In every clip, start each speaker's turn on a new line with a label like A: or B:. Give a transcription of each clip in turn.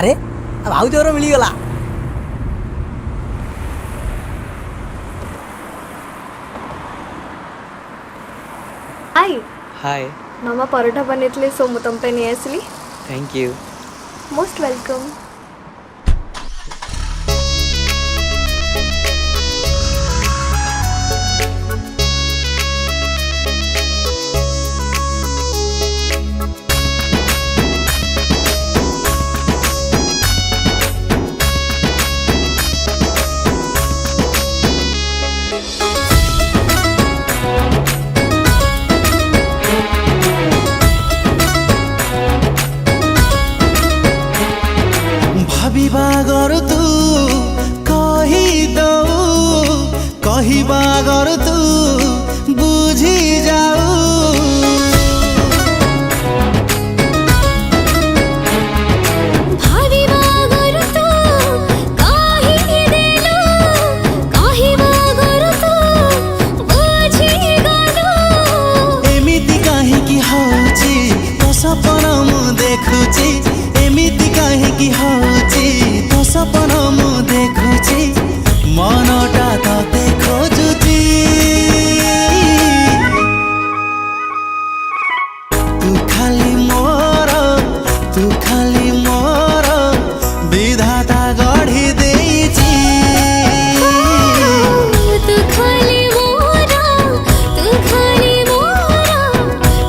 A: अरे भाउजूर मिलगला।
B: हाय
C: हाय
B: मामा परोठा बनेतले सो तुम पे नहीं आसली।
C: Thank you
B: most welcome.
D: भाविबा गर तू कहबा गर तू बुझी जाऊ एमिति काहेकि हौची तो सपना मु देखुची एमिति काहेकि हौची तो सपना मु देखुची मनटा तते खोजुची तू खाली मोर विधाता गढ़ी देइची
E: तू खाली मोरा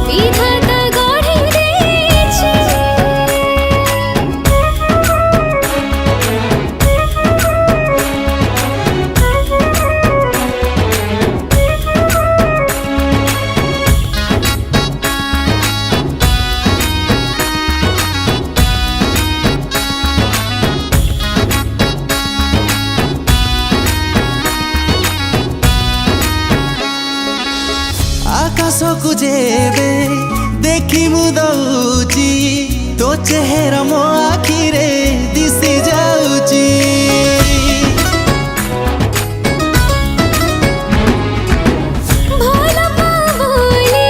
E: विधाता गढ़ी देइची।
D: आकाश को जेबे देखी मु दउची तो चेहरा मो आखिरे दिसी जाउची
E: भला पावली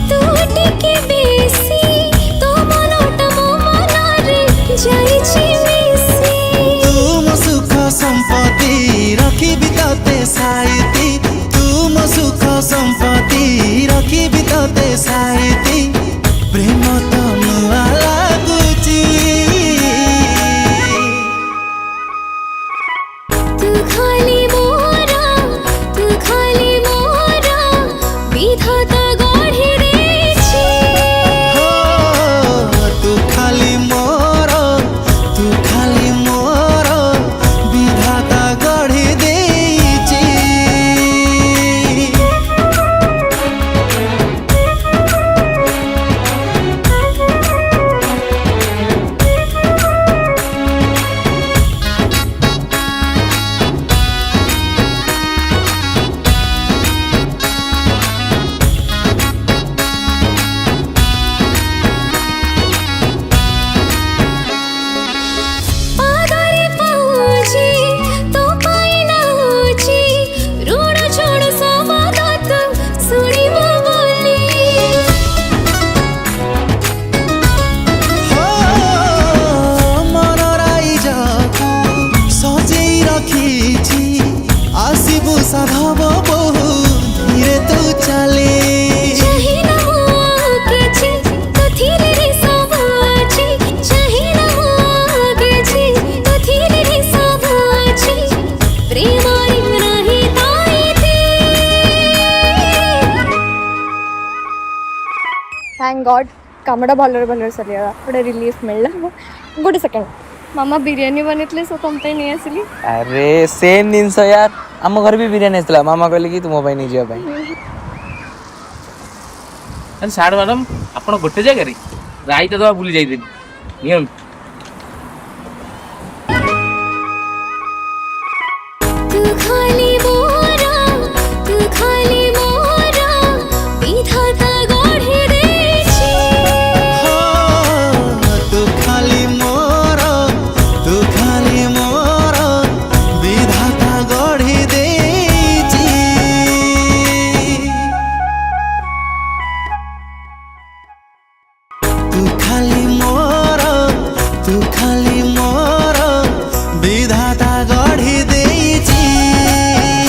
E: तू टिके बेसी तो मनोटा मो मनारे जाइछि मिसी।
D: तुम सुख संपत्ति रखिबि तते साइती तुम सुख संपत्ति रखिबि तते साइती प्रेम त नुआ लागुची
E: तू खाली मोरा विधाता गढ़ी देइछि।
D: हो तू खाली मोर विधाता गढ़ी देइची
E: पागरी पाउछि तो पाइना होछि ऋण छोड़ समादत सुनिबो बोली।
D: हो मन राइजको सजेई रखिछि आसिबु साधव बहु धीरे तू चले
E: चाहिना हो किछि कथिरे रे सब अछि चाहिना हो किछि कथिरे रे सब अछि प्रेम नाही ताइते। थैंक गॉड कामड़ा भलरे सरिया गोटे रिलीफ मिलला। गोटे सेकंड मामा बिरयानी बनेतले सो तुम पे नहीं आसली।
C: अरे सेम जिनस यार आम घर भी बिरियानी आसला मामा कहले कि तुम नहीं जीवा
F: साड़ मैडम आप गोटे जगह रायता दवा भूली जाइए।